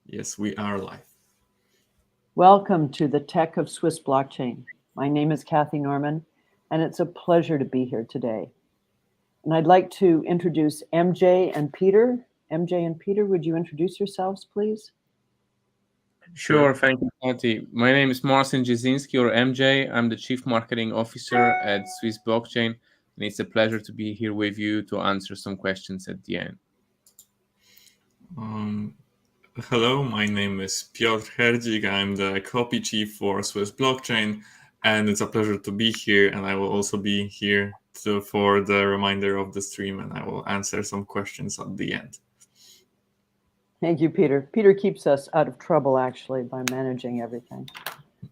Yes, we are live. Welcome to the Tech of Swiss Blockchain. My name is Kathy Norman, and it's a pleasure to be here today. And I'd like to introduce MJ and Peter. MJ and Peter, would you introduce yourselves, please? Sure. Sure, thank you, Patty. My name is Marcin Jasinski, or MJ. I'm the Chief Marketing Officer at Swiss Blockchain, and it's a pleasure to be here with you to answer some questions at the end. Um, Hello, my name is Piotr Herdzik. I'm the copy chief for Swiss Blockchain, and it's a pleasure to be here. And I will also be here for the remainder of the stream, and I will answer some questions at the end. Thank you, Peter. Peter keeps us out of trouble, actually, by managing everything.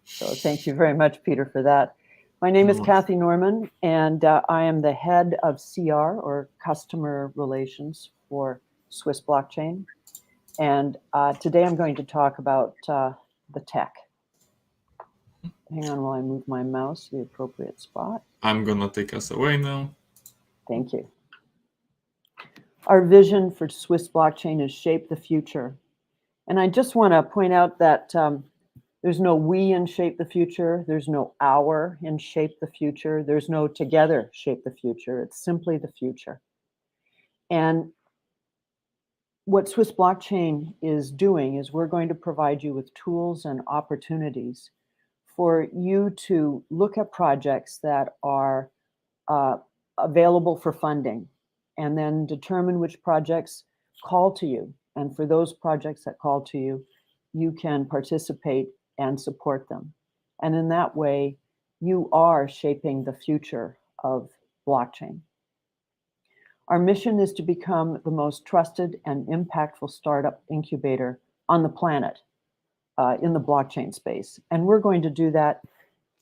So thank you very much, Peter, for that. My name is Kathy Norman, and I am the head of CR, or Customer Relations, for Swiss Blockchain. And today I'm going to talk about the tech. Hang on while I move my mouse to the appropriate spot. I'm going to take us away now. Thank you. Our vision for Swiss Blockchain is shape the future. And I just want to point out that there's no we in shape the future. There's no our in shape the future. There's no together shape the future. It's simply the future. And what Swiss Blockchain is doing is we're going to provide you with tools and opportunities for you to look at projects that are available for funding and then determine which projects call to you. And for those projects that call to you, you can participate and support them. And in that way, you are shaping the future of blockchain. Our mission is to become the most trusted and impactful startup incubator on the planet in the blockchain space. And we're going to do that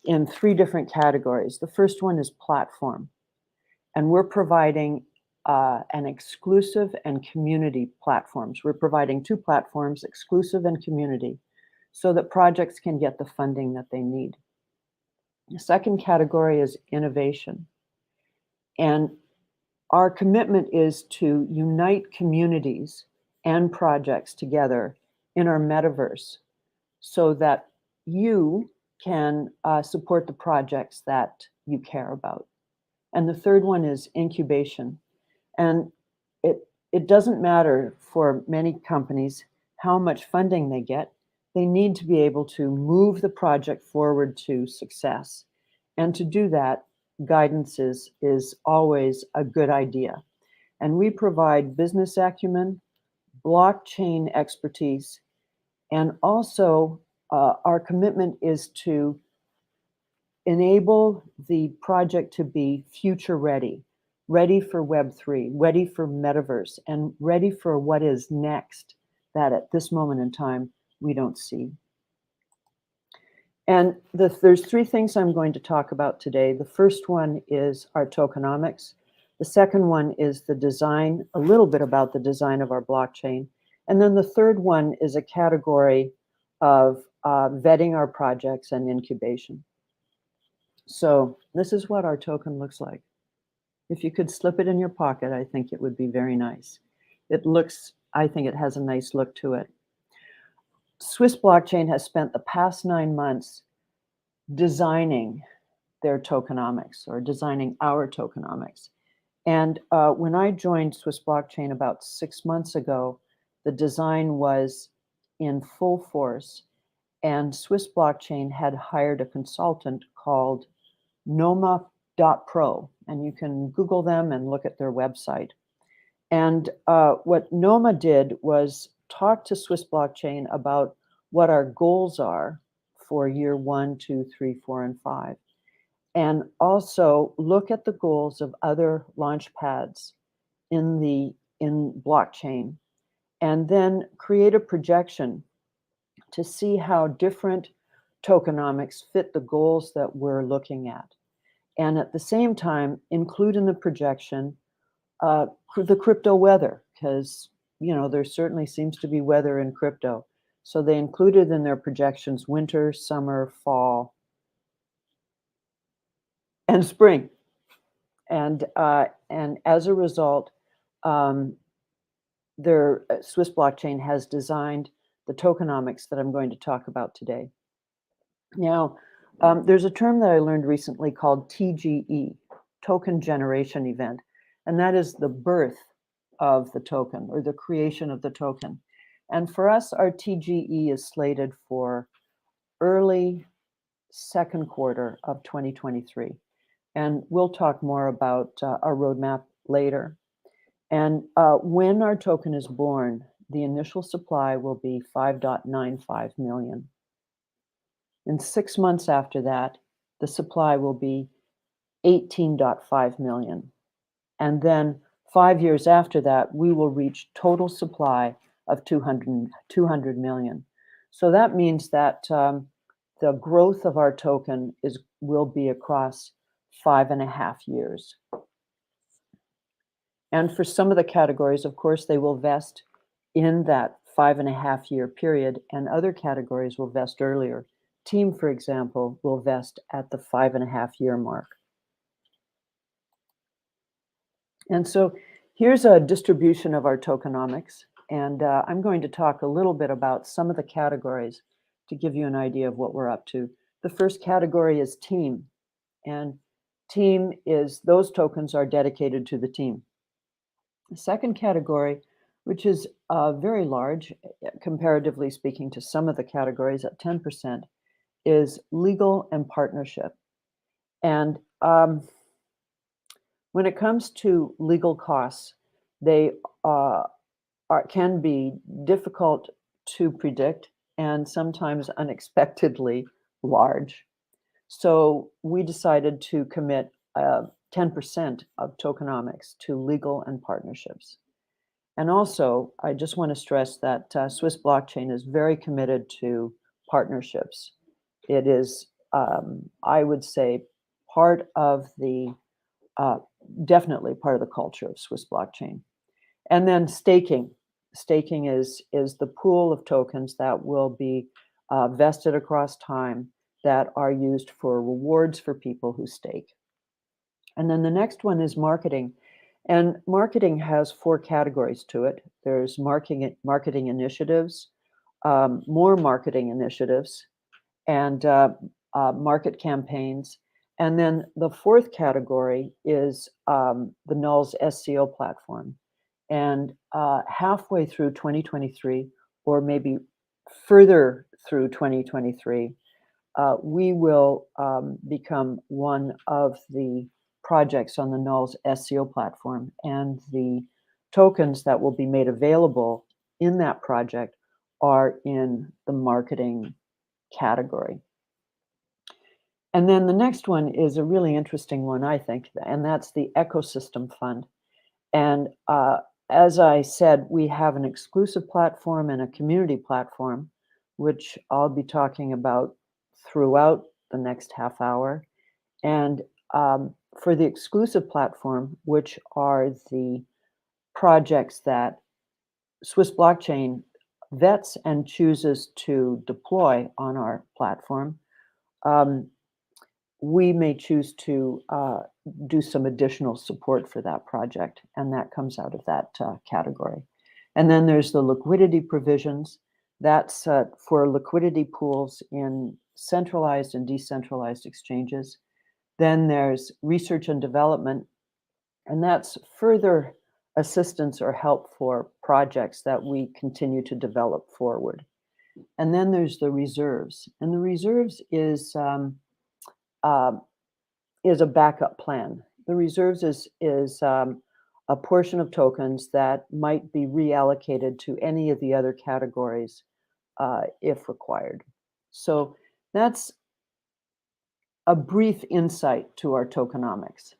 in three different categories. The first one is platform. And we're providing an exclusive and community platforms. We're providing two platforms, exclusive and community, so that projects can get the funding that they need. The second category is innovation. And our commitment is to unite communities and projects together in our metaverse so that you can support the projects that you care about. And the third one is incubation. And it doesn't matter for many companies how much funding they get. They need to be able to move the project forward to success. And to do that, guidance is always a good idea. And we provide business acumen, blockchain expertise, and also our commitment is to enable the project to be future ready, ready for Web3, ready for metaverse, and ready for what is next that at this moment in time we don't see. And there's three things I'm going to talk about today. The first one is our tokenomics. The second one is the design, a little bit about the design of our blockchain. And then the third one is a category of vetting our projects and incubation. So this is what our token looks like. If you could slip it in your pocket, I think it would be very nice. I think it has a nice look to it. Swiss Blockchain has spent the past 9 months designing their tokenomics, or designing our tokenomics. And when I joined Swiss Blockchain about 6 months ago, the design was in full force, and Swiss Blockchain had hired a consultant called Noma.pro, and you can Google them and look at their website. And what Noma did was talk to Swiss Blockchain about what our goals are for year 1, 2, 3, 4, and 5. And also look at the goals of other launchpads in blockchain, and then create a projection to see how different tokenomics fit the goals that we're looking at. And at the same time, include in the projection the crypto weather, because there certainly seems to be weather in crypto. So they included in their projections winter, summer, fall, and spring. And as a result, their Swiss Blockchain has designed the tokenomics that I'm going to talk about today. Now, there's a term that I learned recently called TGE, Token Generation Event, and that is the birth of the token or the creation of the token. And for us, our TGE is slated for early second quarter of 2023. And we'll talk more about our roadmap later. And when our token is born, the initial supply will be 5.95 million. In 6 months after that, the supply will be 18.5 million. And then 5 years after that, we will reach total supply of 200 million. So that means that the growth of our token will be across 5.5 years. And for some of the categories, of course, they will vest in that 5.5 year period, and other categories will vest earlier. Team, for example, will vest at the 5.5 year mark. And so here's a distribution of our tokenomics. And I'm going to talk a little bit about some of the categories to give you an idea of what we're up to. The first category is team. And team is, those tokens are dedicated to the team. The second category, which is very large, comparatively speaking to some of the categories at 10%, is legal and partnership. And when it comes to legal costs, they can be difficult to predict and sometimes unexpectedly large. So we decided to commit 10% of tokenomics to legal and partnerships. And also, I just want to stress that Swiss Blockchain is very committed to partnerships. It is, I would say, part of the, definitely part of the culture of Swiss Blockchain. And then staking. Staking is the pool of tokens that will be vested across time that are used for rewards for people who stake. And then the next one is marketing. And marketing has 4 categories to it. There's marketing initiatives, more marketing initiatives, and market campaigns. And then the 4th category is the Nulls SEO platform. And halfway through 2023, or maybe further through 2023, we will become one of the projects on the Nulls SEO platform, and the tokens that will be made available in that project are in the marketing category. And then the next one is a really interesting one, I think, and that's the ecosystem fund. And as I said, we have an exclusive platform and a community platform, which I'll be talking about throughout the next half hour. And for the exclusive platform, which are the projects that Swiss Blockchain vets and chooses to deploy on our platform, we may choose to do some additional support for that project, and that comes out of that category. And then there's the liquidity provisions. That's for liquidity pools in centralized and decentralized exchanges. Then there's research and development, and that's further assistance or help for projects that we continue to develop forward. And then there's the reserves, and the reserves is a backup plan. The reserves is a portion of tokens that might be reallocated to any of the other categories if required. So that's a brief insight to our tokenomics.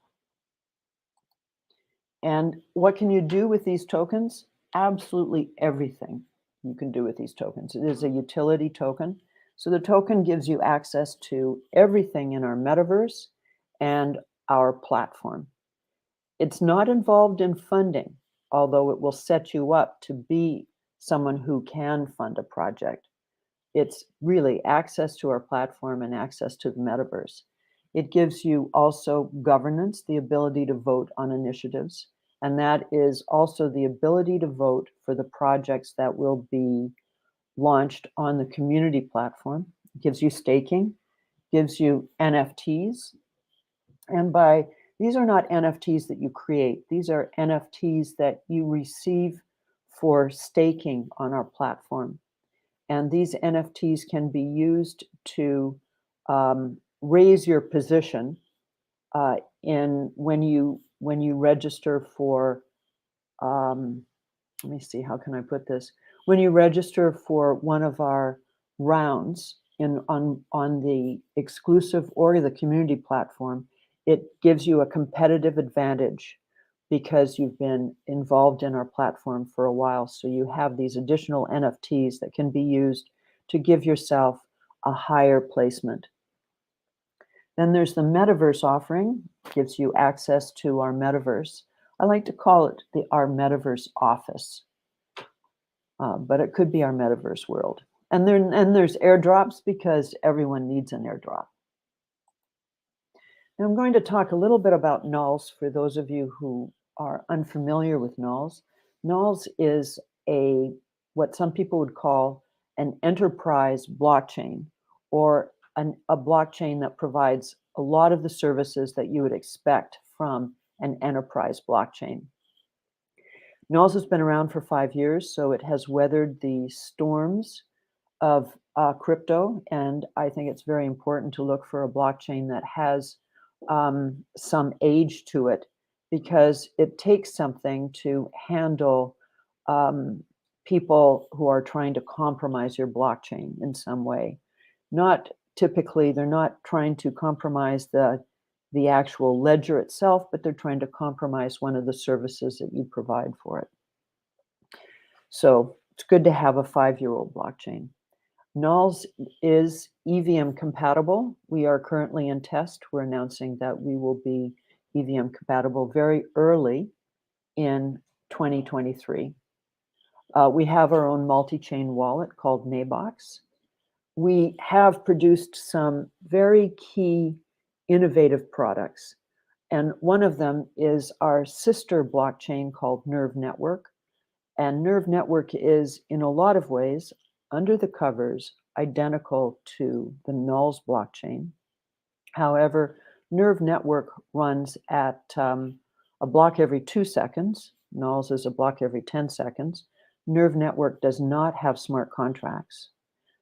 And what can you do with these tokens? Absolutely everything you can do with these tokens. It is a utility token. So the token gives you access to everything in our metaverse and our platform. It's not involved in funding, although it will set you up to be someone who can fund a project. It's really access to our platform and access to the metaverse. It gives you also governance, the ability to vote on initiatives, and that is also the ability to vote for the projects that will be launched on the community platform. It gives you staking, gives you NFTs. And these are not NFTs that you create. These are NFTs that you receive for staking on our platform. And these NFTs can be used to raise your position when you register for. Let me see, how can I put this? When you register for one of our rounds on the exclusive or the community platform, it gives you a competitive advantage because you've been involved in our platform for a while. So you have these additional NFTs that can be used to give yourself a higher placement. Then there's the metaverse offering, gives you access to our metaverse. I like to call it our metaverse office, but it could be our metaverse world. And there's airdrops because everyone needs an airdrop. Now I'm going to talk a little bit about nulls for those of you who are unfamiliar with nulls. Nulls is what some people would call an enterprise blockchain, or a blockchain that provides a lot of the services that you would expect from an enterprise blockchain. Nulls has been around for 5 years, so it has weathered the storms of crypto, and I think it's very important to look for a blockchain that has some age to it, because it takes something to handle people who are trying to compromise your blockchain in some way. Not typically, they're not trying to compromise the actual ledger itself, but they're trying to compromise one of the services that you provide for it. So it's good to have a 5-year-old blockchain. Nulls is EVM compatible. We are currently in test. We're announcing that we will be EVM compatible very early in 2023. We have our own multi-chain wallet called Maybox. We have produced some very key innovative products, and one of them is our sister blockchain called Nerve Network. And Nerve Network is, in a lot of ways, under the covers, identical to the Nulls blockchain. However, Nerve Network runs at a block every 2 seconds. Nulls is a block every 10 seconds. Nerve Network does not have smart contracts.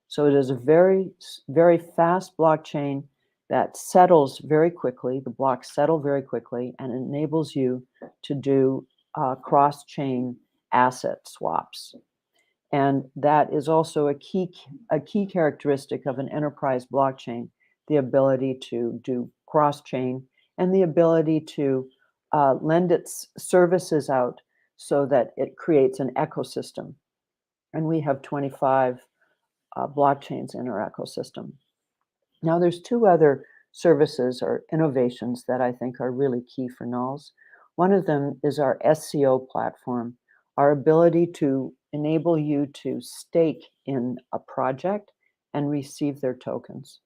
So it is a very, very fast blockchain that settles very quickly. The blocks settle very quickly and enables you to do cross-chain asset swaps. And that is also a key characteristic of an enterprise blockchain, the ability to do cross-chain and the ability to lend its services out so that it creates an ecosystem. And we have 25 blockchains in our ecosystem. Now, there's 2 other services or innovations that I think are really key for nulls. One of them is our SCO platform, our ability to enable you to stake in a project and receive their tokens.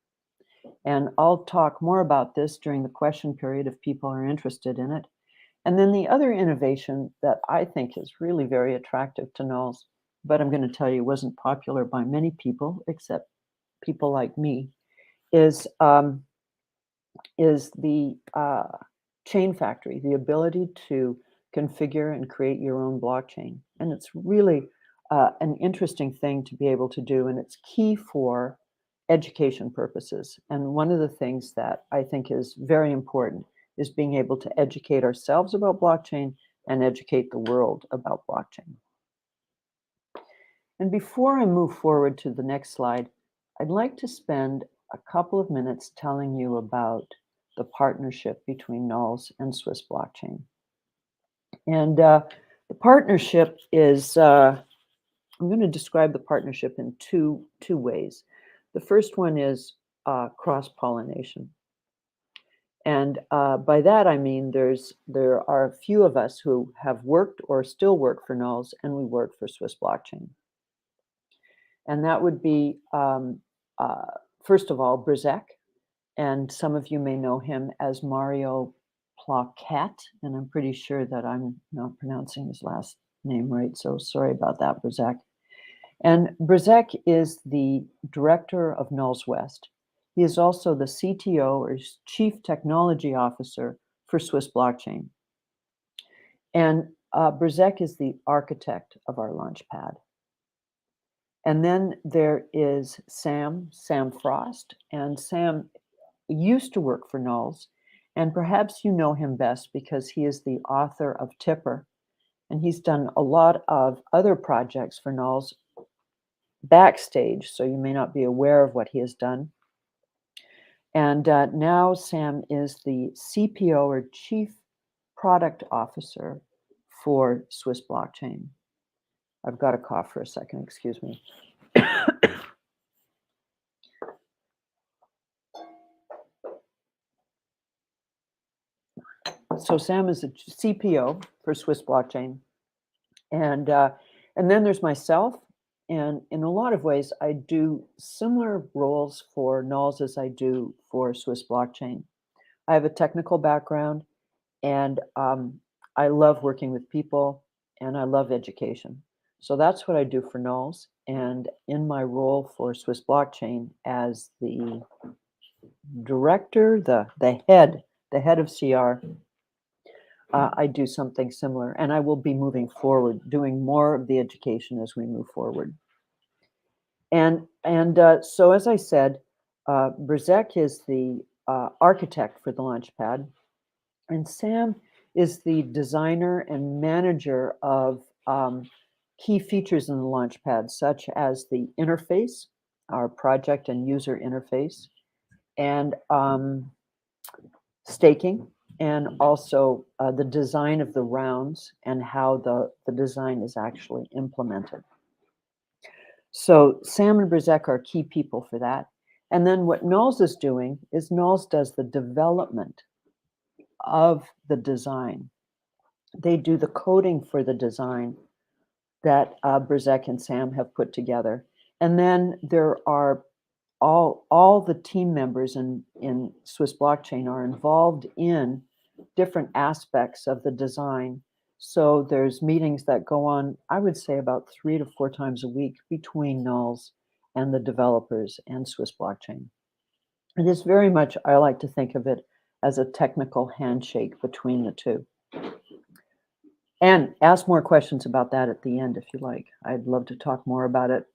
And I'll talk more about this during the question period if people are interested in it. And then the other innovation that I think is really very attractive to nulls, but I'm going to tell you wasn't popular by many people, except people like me, is the chain factory, the ability to configure and create your own blockchain. And it's really an interesting thing to be able to do, and it's key for education purposes. And one of the things that I think is very important is being able to educate ourselves about blockchain and educate the world about blockchain. And before I move forward to the next slide, I'd like to spend a couple of minutes telling you about the partnership between nulls and Swiss blockchain. And the partnership is, I'm going to describe the partnership in two ways. The first one is cross-pollination. And by that, I mean there are a few of us who have worked or still work for nulls, and we work for Swiss blockchain. And that would be, first of all, Brzek. And some of you may know him as Mario Plaquette, and I'm pretty sure that I'm not pronouncing his last name right, so sorry about that, Brzek. And Brzek is the director of Nulls West. He is also the CTO, or Chief Technology Officer, for Swiss Blockchain. And Brzek is the architect of our launchpad. And then there is Sam Frost. And Sam used to work for Nulls. And perhaps you know him best because he is the author of Tipper. And he's done a lot of other projects for Nulls backstage, so you may not be aware of what he has done. And now Sam is the CPO, or Chief Product Officer, for Swiss Blockchain. I've got a cough for a second, excuse me. So Sam is a CPO for Swiss Blockchain. And then there's myself. And in a lot of ways, I do similar roles for Nulls as I do for Swiss Blockchain. I have a technical background, and I love working with people, and I love education. So that's what I do for Nulls. And in my role for Swiss Blockchain as the director, the head of CR, I do something similar, and I will be moving forward, doing more of the education as we move forward. And so, as I said, Brzek is the architect for the Launchpad, and Sam is the designer and manager of key features in the Launchpad, such as the interface, our project and user interface, and staking, and also the design of the rounds and how the design is actually implemented. So Sam and Brzek are key people for that. And then what Nulls is doing is Nulls does the development of the design. They do the coding for the design that Brzek and Sam have put together. And then there are all the team members in Swiss Blockchain are involved in different aspects of the design. So there's meetings that go on, I would say, about 3 to 4 times a week between Nulls and the developers and Swiss Blockchain. It is very much, I like to think of it as a technical handshake between the two. And ask more questions about that at the end if you like. I'd love to talk more about it.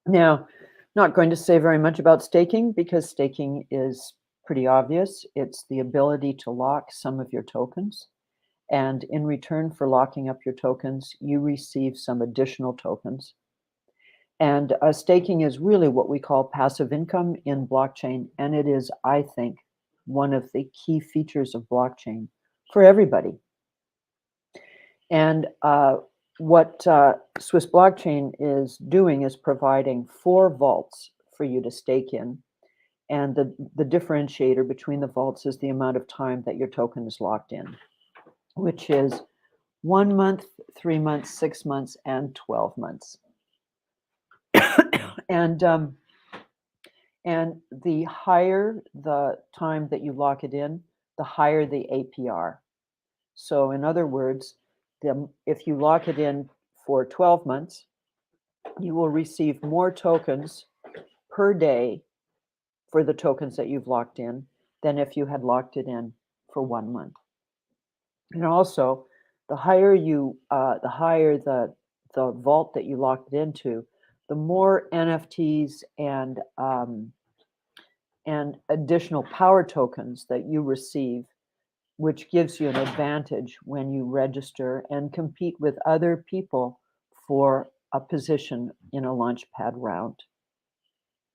Now, not going to say very much about staking because staking is pretty obvious. It's the ability to lock some of your tokens. And in return for locking up your tokens, you receive some additional tokens. And staking is really what we call passive income in blockchain. And it is, I think, one of the key features of blockchain for everybody. And what Swiss Blockchain is doing is providing 4 vaults for you to stake in. And the differentiator between the vaults is the amount of time that your token is locked in, which is 1 month, 3 months, 6 months, and 12 months. And the higher the time that you lock it in, the higher the APR. So in other words, if you lock it in for 12 months, you will receive more tokens per day for the tokens that you've locked in than if you had locked it in for 1 month. And also, the higher the vault that you locked it into, the more NFTs and additional power tokens that you receive, which gives you an advantage when you register and compete with other people for a position in a Launchpad round.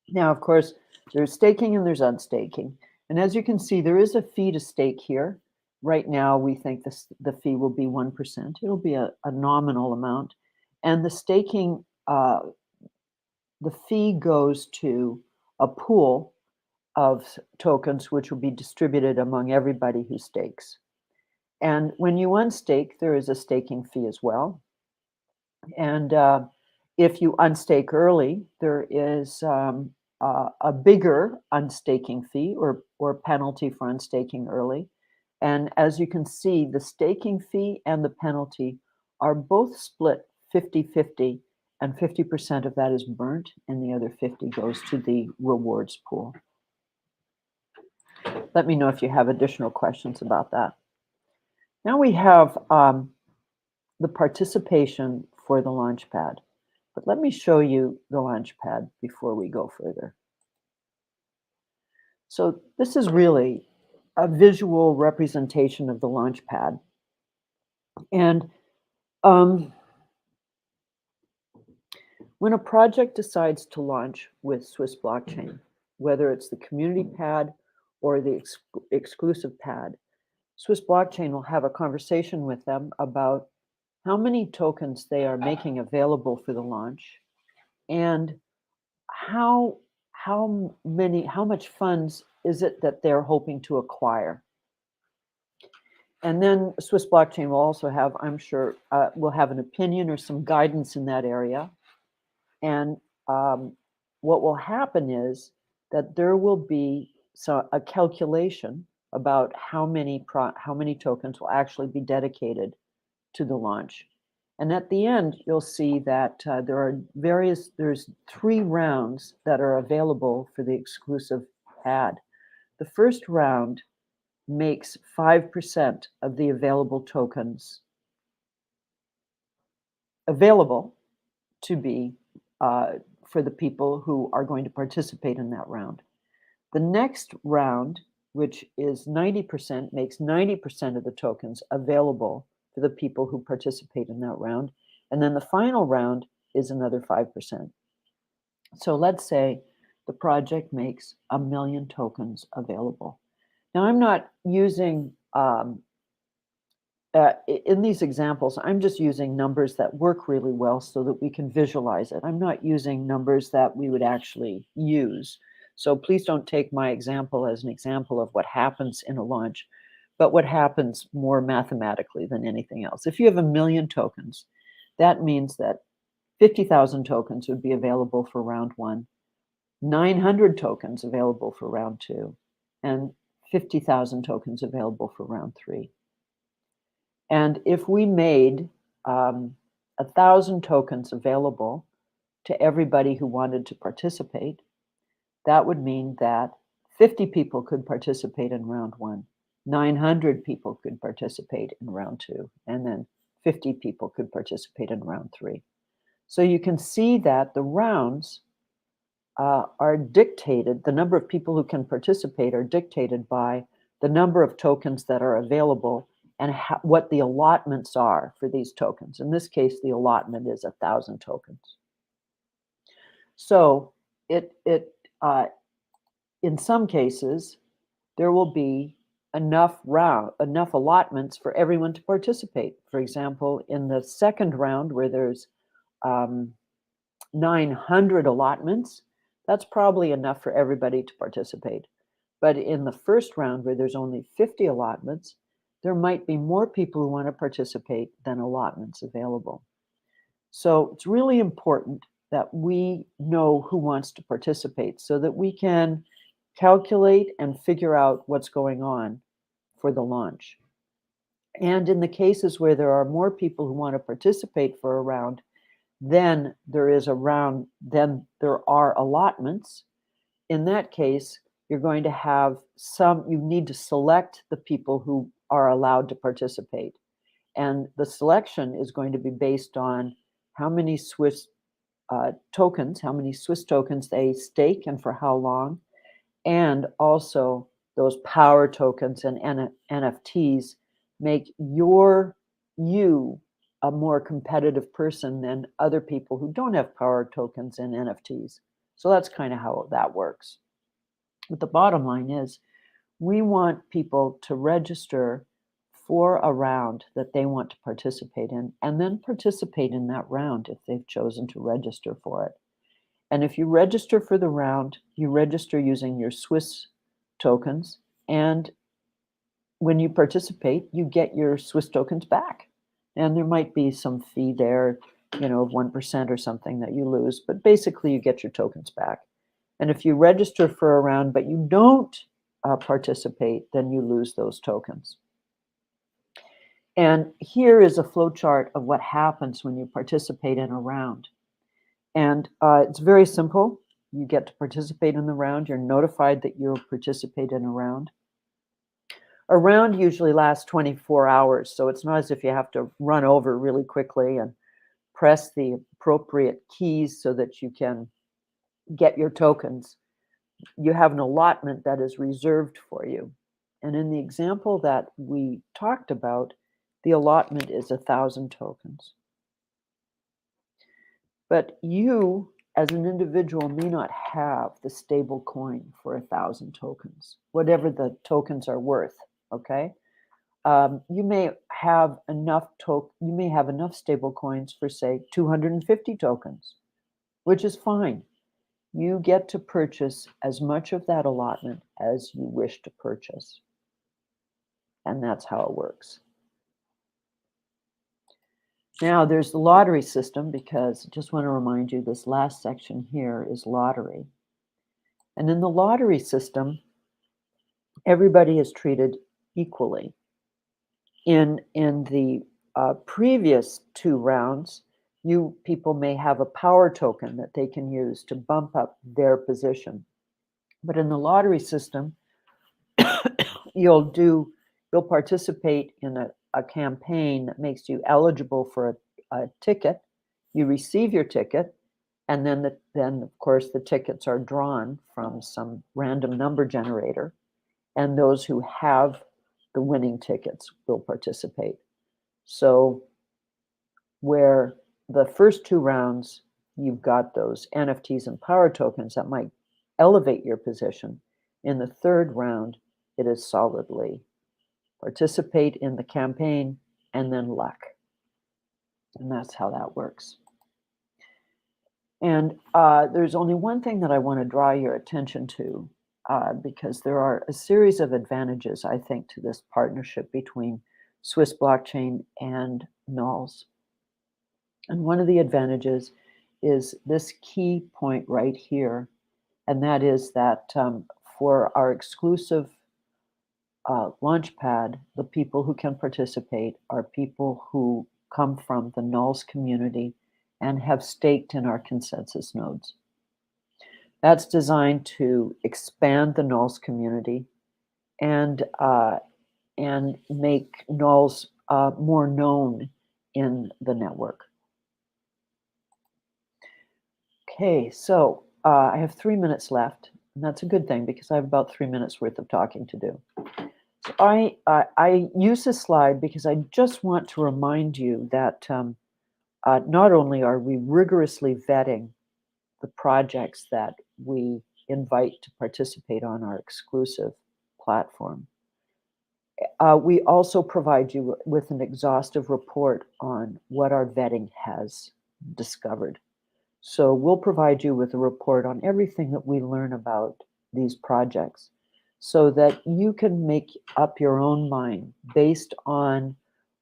Now, of course, there's staking and there's unstaking. And as you can see, there is a fee to stake here. Right now, we think the fee will be 1%. It'll be a nominal amount. And the staking, the fee goes to a pool of tokens, which will be distributed among everybody who stakes. And when you unstake, there is a staking fee as well. And if you unstake early, there is a bigger unstaking fee or penalty for unstaking early. And as you can see, the staking fee and the penalty are both split 50-50 and 50% of that is burnt, and the other 50 goes to the rewards pool. Let me know if you have additional questions about that. Now we have the participation for the launchpad, but let me show you the launchpad before we go further. So this is really a visual representation of the launchpad. And when a project decides to launch with Swiss blockchain, whether it's the community pad or the exclusive pad, Swiss blockchain will have a conversation with them about how many tokens they are making available for the launch and how much funds is it that they're hoping to acquire. And then Swiss blockchain will also have, I'm sure, will have an opinion or some guidance in that area. And what will happen is that there will be a calculation about how many tokens will actually be dedicated to the launch. And at the end, you'll see that there's 3 rounds that are available for the exclusive pad. The first round makes 5% of the available tokens available to be for the people who are going to participate in that round. The next round, which is 90%, makes 90% of the tokens available for the people who participate in that round. And then the final round is another 5%. So let's say the project makes 1 million tokens available. Now, I'm not using, in these examples, I'm just using numbers that work really well so that we can visualize it. I'm not using numbers that we would actually use. So please don't take my example as an example of what happens in a launch, but what happens more mathematically than anything else. If you have 1 million tokens, that means that 50,000 tokens would be available for round 1, 900 tokens available for round 2, and 50,000 tokens available for round 3. And if we made 1,000 tokens available to everybody who wanted to participate, that would mean that 50 people could participate in round 1, 900 people could participate in round 2, and then 50 people could participate in round 3. So you can see that the rounds are dictated, the number of people who can participate are dictated by the number of tokens that are available and what the allotments are for these tokens. In this case, the allotment is 1,000 tokens. So in some cases, there will be enough allotments for everyone to participate. For example, in the second round where there's 900 allotments, that's probably enough for everybody to participate. But in the first round where there's only 50 allotments, there might be more people who want to participate than allotments available. So it's really important that we know who wants to participate so that we can calculate and figure out what's going on for the launch. And in the cases where there are more people who want to participate for a round, then there are allotments. In that case, you're going to have you need to select the people who are allowed to participate. And the selection is going to be based on how many Swiss tokens they stake and for how long, and also those power tokens and NFTs make you a more competitive person than other people who don't have power tokens and NFTs. So that's kind of how that works. But the bottom line is we want people to register for a round that they want to participate in, and then participate in that round if they've chosen to register for it. And if you register for the round, you register using your Swiss tokens, and when you participate, you get your Swiss tokens back. And there might be some fee there, of 1% or something that you lose, but basically you get your tokens back. And if you register for a round but you don't participate, then you lose those tokens. And here is a flow chart of what happens when you participate in a round. And it's very simple. You get to participate in the round. You're notified that you'll participate in a round. A round usually lasts 24 hours, so it's not as if you have to run over really quickly and press the appropriate keys so that you can get your tokens. You have an allotment that is reserved for you. And in the example that we talked about, the allotment is 1,000 tokens. But you, as an individual, may not have the stable coin for 1,000 tokens, whatever the tokens are worth, okay? You may have enough stable coins for, say, 250 tokens, which is fine. You get to purchase as much of that allotment as you wish to purchase. And that's how it works. Now there's the lottery system, because I just want to remind you this last section here is lottery. And in the lottery system, everybody is treated equally. In the previous two rounds, you people may have a power token that they can use to bump up their position. But in the lottery system, you'll participate in a campaign that makes you eligible for a ticket. You receive your ticket, and then of course the tickets are drawn from some random number generator, and those who have the winning tickets will participate. So where the first two rounds, you've got those NFTs and power tokens that might elevate your position. In the third round, it is solidly participate in the campaign and then luck. And that's how that works. And there's only one thing that I want to draw your attention to, because there are a series of advantages, I think, to this partnership between Swiss blockchain and nulls. And one of the advantages is this key point right here, and that is that for our exclusive launchpad, the people who can participate are people who come from the nulls community and have staked in our consensus nodes. That's designed to expand the nulls community and make nulls more known in the network. Okay, so I have 3 minutes left, and that's a good thing because I have about 3 minutes worth of talking to do. So I use this slide because I just want to remind you that not only are we rigorously vetting the projects that we invite to participate on our exclusive platform, we also provide you with an exhaustive report on what our vetting has discovered. So we'll provide you with a report on everything that we learn about these projects so that you can make up your own mind based on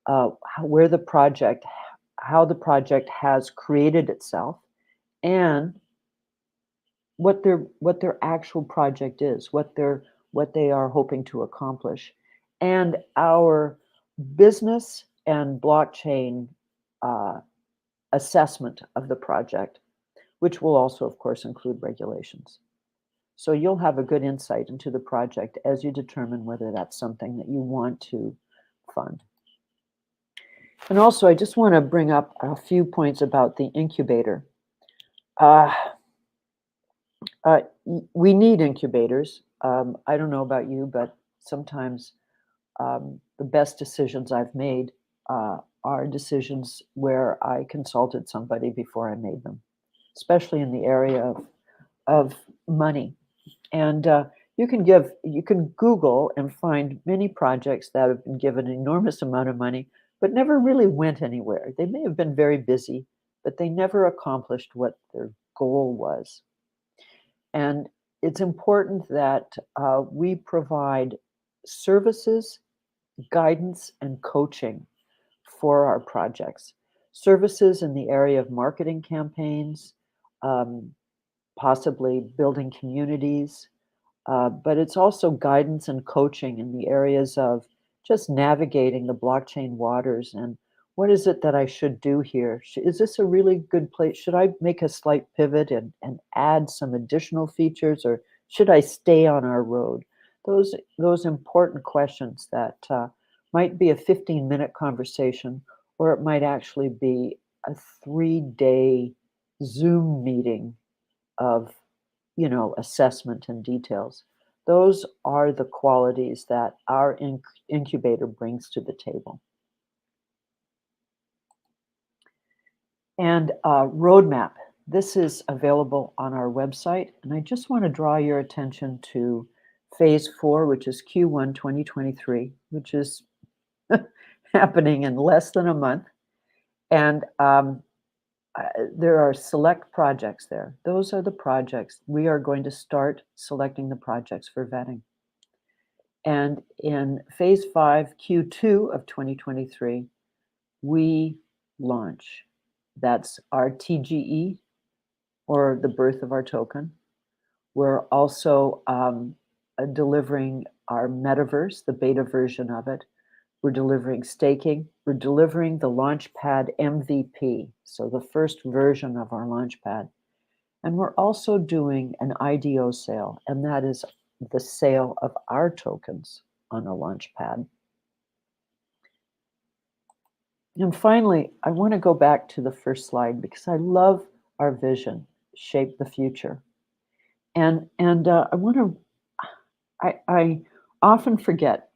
how the project has created itself and what their actual project is, what they are hoping to accomplish, and our business and blockchain assessment of the project, which will also, of course, include regulations. So you'll have a good insight into the project as you determine whether that's something that you want to fund. And also, I just want to bring up a few points about the incubator. We need incubators. I don't know about you, but sometimes the best decisions I've made are decisions where I consulted somebody before I made them, especially in the area of money. And you can Google and find many projects that have been given an enormous amount of money, but never really went anywhere. They may have been very busy, but they never accomplished what their goal was. And it's important that we provide services, guidance, and coaching for our projects. Services in the area of marketing campaigns, possibly building communities, but it's also guidance and coaching in the areas of just navigating the blockchain waters and what is it that I should do here? Is this a really good place? Should I make a slight pivot and add some additional features, or should I stay on our road? Those important questions that might be a 15-minute conversation, or it might actually be a 3-day Zoom meeting of, assessment and details. Those are the qualities that our incubator brings to the table. And roadmap. This is available on our website. And I just want to draw your attention to phase 4, which is Q1 2023, which is happening in less than a month. And there are select projects there. Those are the projects. We are going to start selecting the projects for vetting. And in phase 5, Q2 of 2023, we launch. That's our TGE, or the birth of our token. We're also delivering our metaverse, the beta version of it. We're delivering staking. We're delivering the launchpad MVP, so the first version of our launchpad. And we're also doing an IDO sale, and that is the sale of our tokens on a launchpad. And finally, I want to go back to the first slide because I love our vision, shape the future. And I often forget,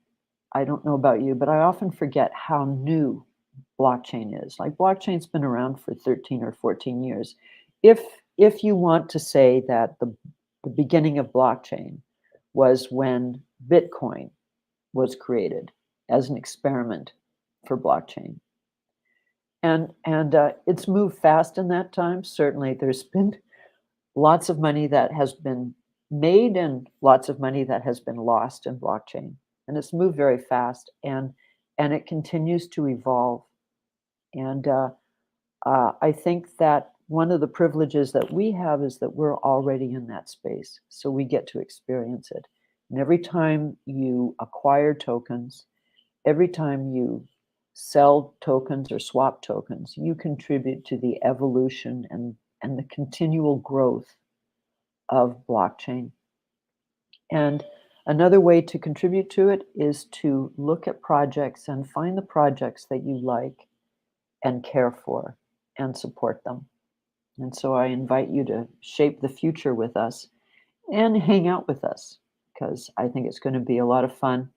I don't know about you, but I often forget how new blockchain is. Like, blockchain's been around for 13 or 14 years. If you want to say that the beginning of blockchain was when Bitcoin was created as an experiment for blockchain. And it's moved fast in that time. Certainly, there's been lots of money that has been made and lots of money that has been lost in blockchain. And it's moved very fast, and it continues to evolve. And I think that one of the privileges that we have is that we're already in that space, so we get to experience it. And every time you acquire tokens, every time you sell tokens or swap tokens, you contribute to the evolution and the continual growth of blockchain. And another way to contribute to it is to look at projects and find the projects that you like and care for and support them. And so I invite you to shape the future with us and hang out with us, because I think it's going to be a lot of fun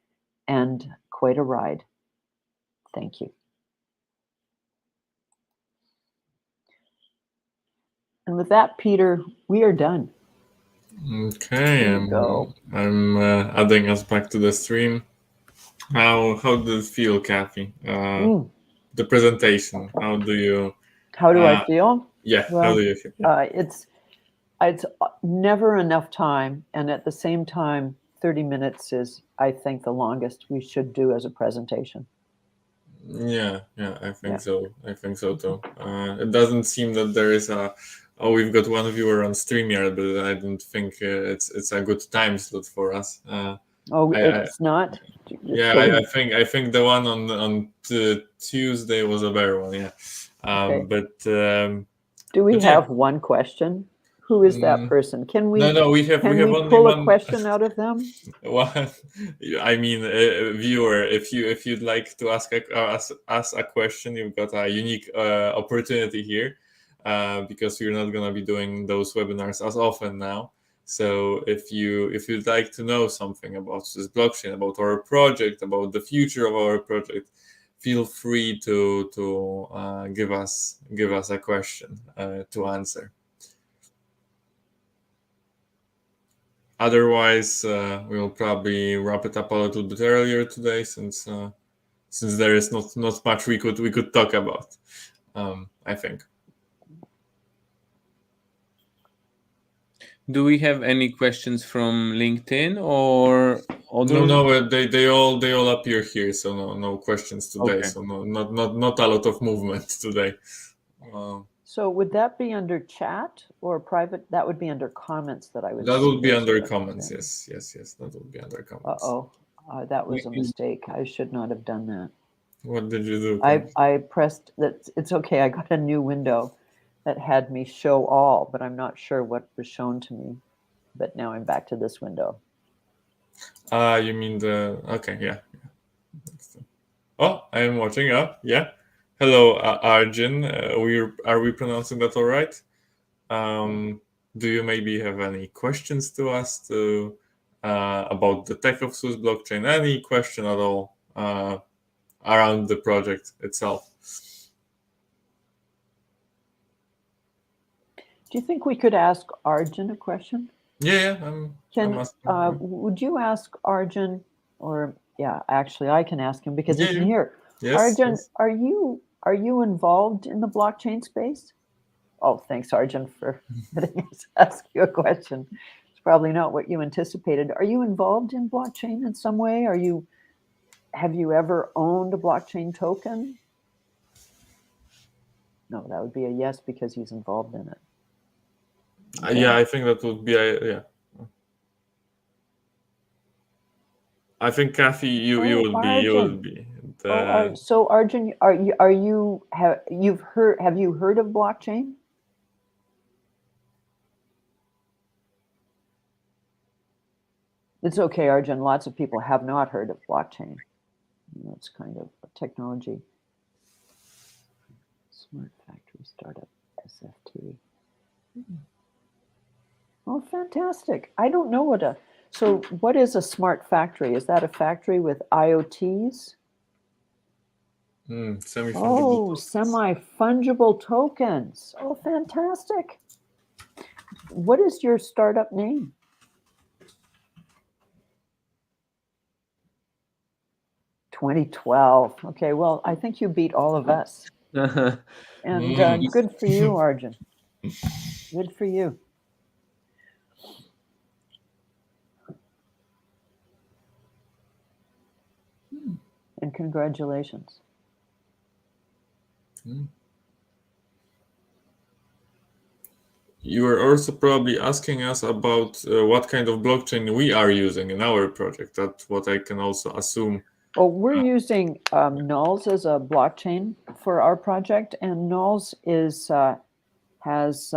and quite a ride. Thank you. And with that, Peter, we are done. Okay, I'm adding us back to the stream. How did it feel, Kathy? The presentation. How do I feel? Yeah, well, how do you feel? It's never enough time, and at the same time, 30 minutes is, I think, the longest we should do as a presentation. Yeah, I think so. I think so too. It doesn't seem that there is we've got one viewer on StreamYard, but I don't think it's a good time slot for us. It's not? Yeah, I think the one on Tuesday was a better one. Yeah, Okay. But do we have one question? Who is that person? Can we? No, we have only pull one a question out of them? Well, I mean, viewer, if you'd like to ask a question, you've got a unique opportunity here, because we're not gonna be doing those webinars as often now. So if you'd like to know something about this blockchain, about our project, about the future of our project, feel free to give us a question to answer. Otherwise, we'll probably wrap it up a little bit earlier today, since there is not much we could talk about. I think. Do we have any questions from LinkedIn or other? No, they all appear here, so no questions today. Okay. So not a lot of movement today. So would that be under chat or private? That would be under comments that I would. That would be under comments. Yes. That would be under comments. That was a mistake. I should not have done that. What did you do? I pressed that. It's okay. I got a new window that had me show all, but I'm not sure what was shown to me. But now I'm back to this window. You mean the... Okay, yeah. Oh, I am watching. Yeah. Hello, Arjun. Are we pronouncing that all right? Do you maybe have any questions to us about the tech of Swiss blockchain? Any question at all around the project itself? Do you think we could ask Arjun a question? Yeah, I'm asking. Would you ask Arjun, or yeah, actually I can ask him because he's Yeah. here. Yes. Arjun, Yes. are you involved in the blockchain space? Oh, thanks, Arjun, for letting us ask you a question. It's probably not what you anticipated. Are you involved in blockchain in some way? Have you ever owned a blockchain token? No, that would be a yes because he's involved in it. Okay. Yeah, I think that would be yeah. I think Kathy, you would be the... So Arjun, have you heard of blockchain? It's okay, Arjun. Lots of people have not heard of blockchain. It's kind of a technology. Smart factory startup, SFT. Oh, fantastic. I don't know so what is a smart factory? Is that a factory with IoTs? Semi-fungible. Semi-fungible tokens. Oh, fantastic. What is your startup name? "2012." Okay, well, I think you beat all of us. And good for you, Arjun. Good for you. And congratulations. You are also probably asking us about what kind of blockchain we are using in our project. That's what I can also assume. Well, we're using Nulls as a blockchain for our project, and Nulls has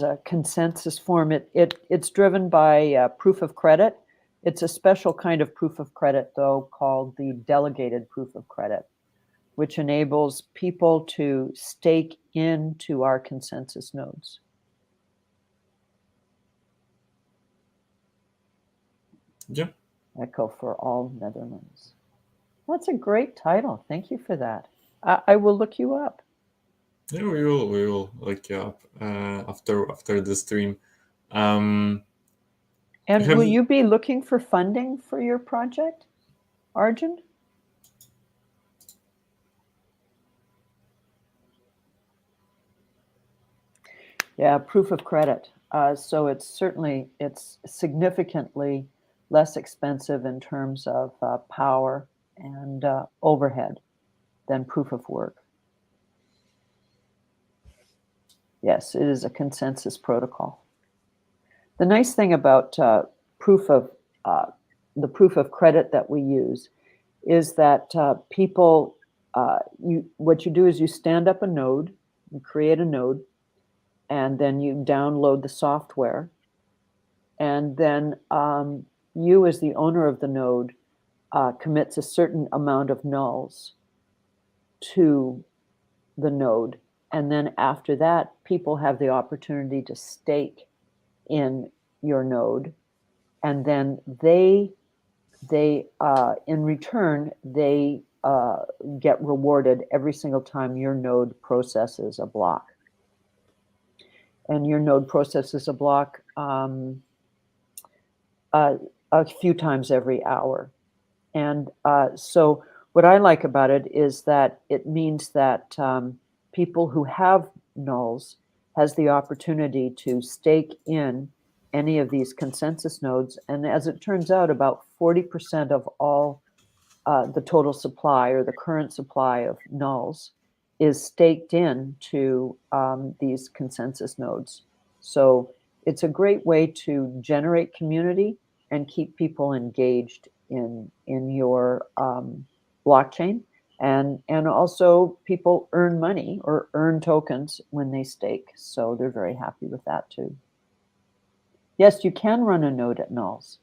a consensus form. It's driven by proof of credit. It's a special kind of proof of credit, though, called the delegated proof of credit, which enables people to stake into our consensus nodes. Yeah. Echo for all Netherlands. That's a great title. Thank you for that. I will look you up. Yeah, we will look you up after the stream. And will you be looking for funding for your project, Arjun? Yeah, proof of credit. So it's significantly less expensive in terms of power and overhead than proof of work. Yes, it is a consensus protocol. The nice thing about the proof of credit that we use is that what you do is you stand up a node, you create a node, and then you download the software, and then you, as the owner of the node, commits a certain amount of nulls to the node, and then after that, people have the opportunity to stake in your node, and then they in return they get rewarded every single time your node processes a block. And your node processes a block a few times every hour. And so what I like about it is that it means that people who have nulls has the opportunity to stake in any of these consensus nodes. And as it turns out, about 40% of all the total supply or the current supply of nulls is staked in to these consensus nodes. So it's a great way to generate community and keep people engaged in your blockchain, and also people earn money or earn tokens when they stake. So they're very happy with that too. Yes, you can run a node at nulls.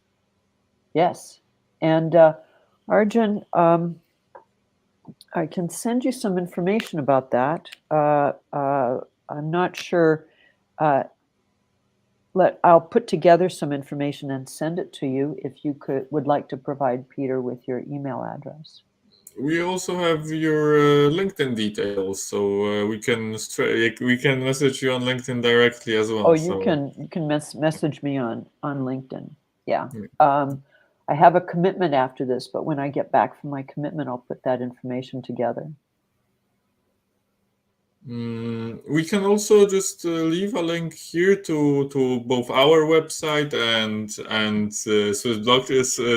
Yes, and Arjun, I can send you some information about that. I'm not sure. I'll put together some information and send it to you if you would like to provide Peter with your email address. We also have your LinkedIn details, so we can message you on LinkedIn directly as well. Oh, you can message me on LinkedIn. Yeah. I have a commitment after this, but when I get back from my commitment, I'll put that information together. We can also just leave a link here to both our website and Swiss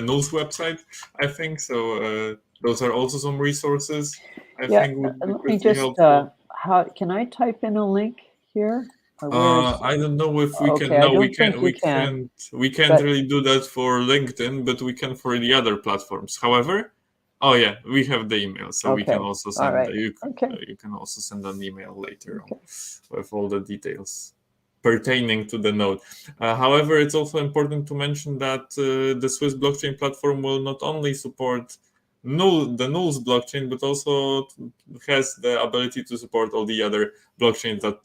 Null's website, I think. So those are also some resources I think would be pretty helpful. How can I type in a link here? I don't know if we can. Okay, No, I don't think you can. We can't really do that for LinkedIn, but we can for the other platforms. However, oh yeah, we have the email, so we can also send. You can also send an email later on with all the details pertaining to the node. However, it's also important to mention that the Swiss blockchain platform will not only support the Null's blockchain, but also has the ability to support all the other blockchains that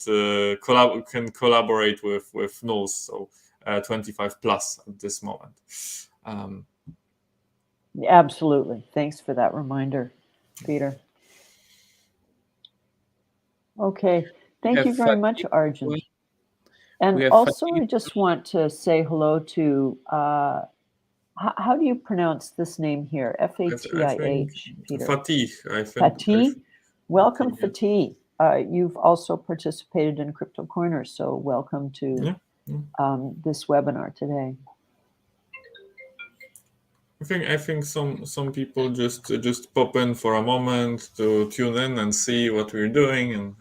can collaborate with Null's. So 25 plus at this moment. Absolutely. Thanks for that reminder, Peter. Okay. Thank you very much, Arjun. And also, I just want to say hello to, how do you pronounce this name here? Fatih, Peter. Fatih, I think. Fatih? Welcome, Fatih. You've also participated in Crypto Corner, so welcome to this webinar today. I think some people just pop in for a moment to tune in and see what we're doing, and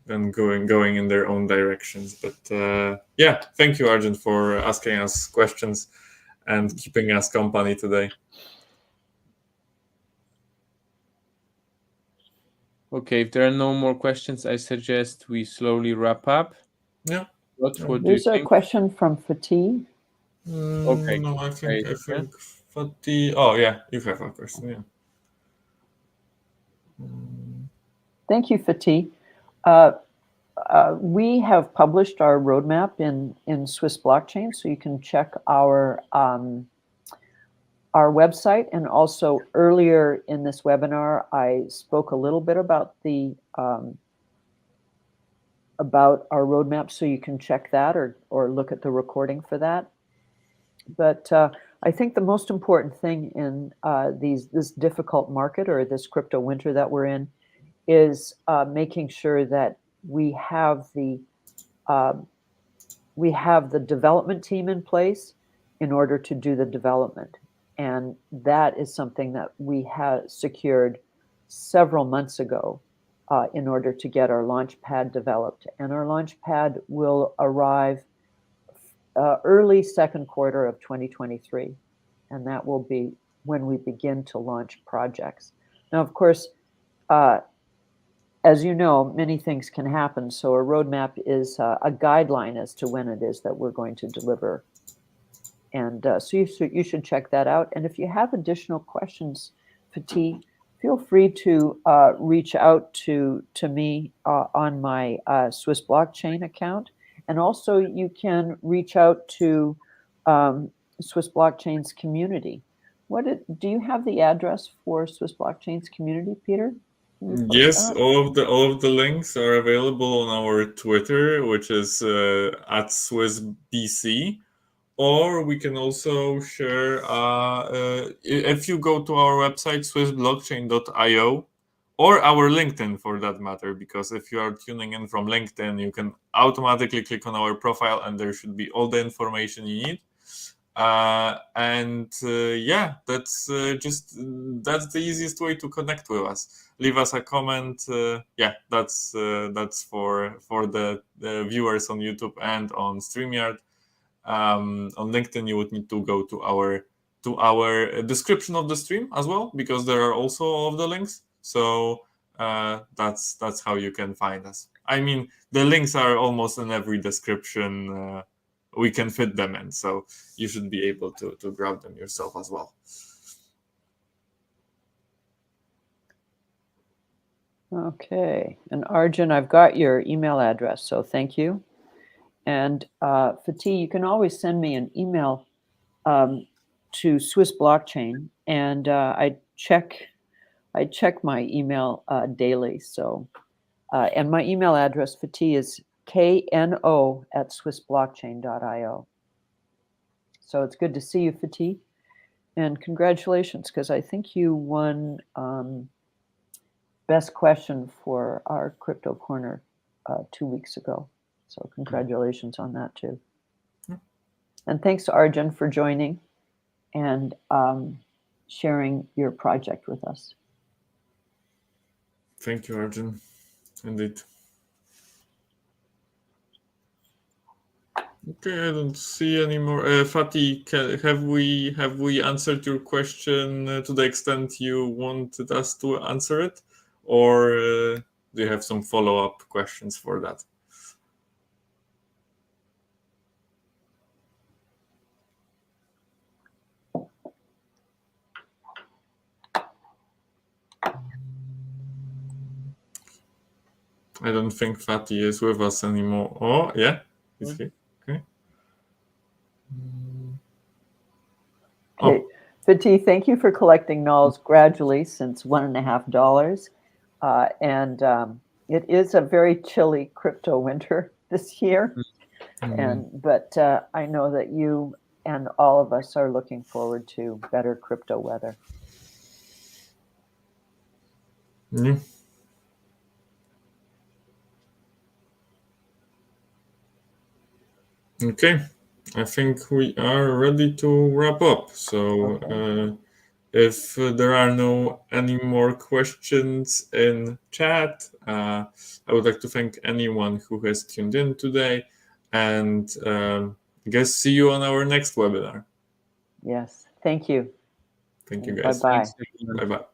then going in their own directions. But yeah, thank you, Arjun, for asking us questions and keeping us company today. Okay, if there are no more questions, I suggest we slowly wrap up. Yeah. There's a question from Fatih. Okay. No, I think Fatih. Oh yeah, you have a question. Yeah. Thank you, Fatih. We have published our roadmap in Swiss blockchain, so you can check our website. And also earlier in this webinar, I spoke a little bit about our roadmap, so you can check that or look at the recording for that. But I think the most important thing in this difficult market or this crypto winter that we're in is making sure that we have the development team in place in order to do the development. And that is something that we have secured several months ago in order to get our launchpad developed. And our launchpad will arrive early second quarter of 2023. And that will be when we begin to launch projects. Now, of course, as you know, many things can happen. So a roadmap is a guideline as to when it is that we're going to deliver. And so you should check that out. And if you have additional questions, Fatih, feel free to reach out to me on my Swiss blockchain account. And also you can reach out to Swiss blockchain's community. Do you have the address for Swiss blockchain's community, Peter? Yes, all of the links are available on our Twitter, which is at SwissBC. Or we can also share, if you go to our website, swissblockchain.io, or our LinkedIn for that matter, because if you are tuning in from LinkedIn, you can automatically click on our profile and there should be all the information you need. Yeah, that's the easiest way to connect with us. Leave us a comment. Yeah, that's for the viewers on YouTube and on StreamYard. On LinkedIn, you would need to go to our to our description of the stream as well, because there are also all of the links. So that's how you can find us. I mean, the links are almost in every description we can fit them in, so you should be able to grab them yourself as well. Okay, and Arjun, I've got your email address, so thank you. And Fatih, you can always send me an email to Swiss Blockchain, and I check my email daily. So, and my email address, Fatih, is kno@swissblockchain.io. So it's good to see you, Fatih, and congratulations, because I think you won best question for our Crypto Corner 2 weeks ago. So congratulations on that too. And thanks to Arjun for joining and sharing your project with us. Thank you, Arjun. Indeed. Okay, I don't see any more. Fatih, have we answered your question to the extent you wanted us to answer it, or do you have some follow-up questions for that? I don't think Fatih is with us anymore. Oh, yeah, he's here. Okay. Okay, Fatih, thank you for collecting nulls gradually since $1.50. And it is a very chilly crypto winter this year. But I know that you and all of us are looking forward to better crypto weather. Yeah. Okay, I think we are ready to wrap up. So if there are any more questions in chat, I would like to thank anyone who has tuned in today, and I guess see you on our next webinar. Yes, thank you. Thank you, guys. Bye-bye. Bye-bye.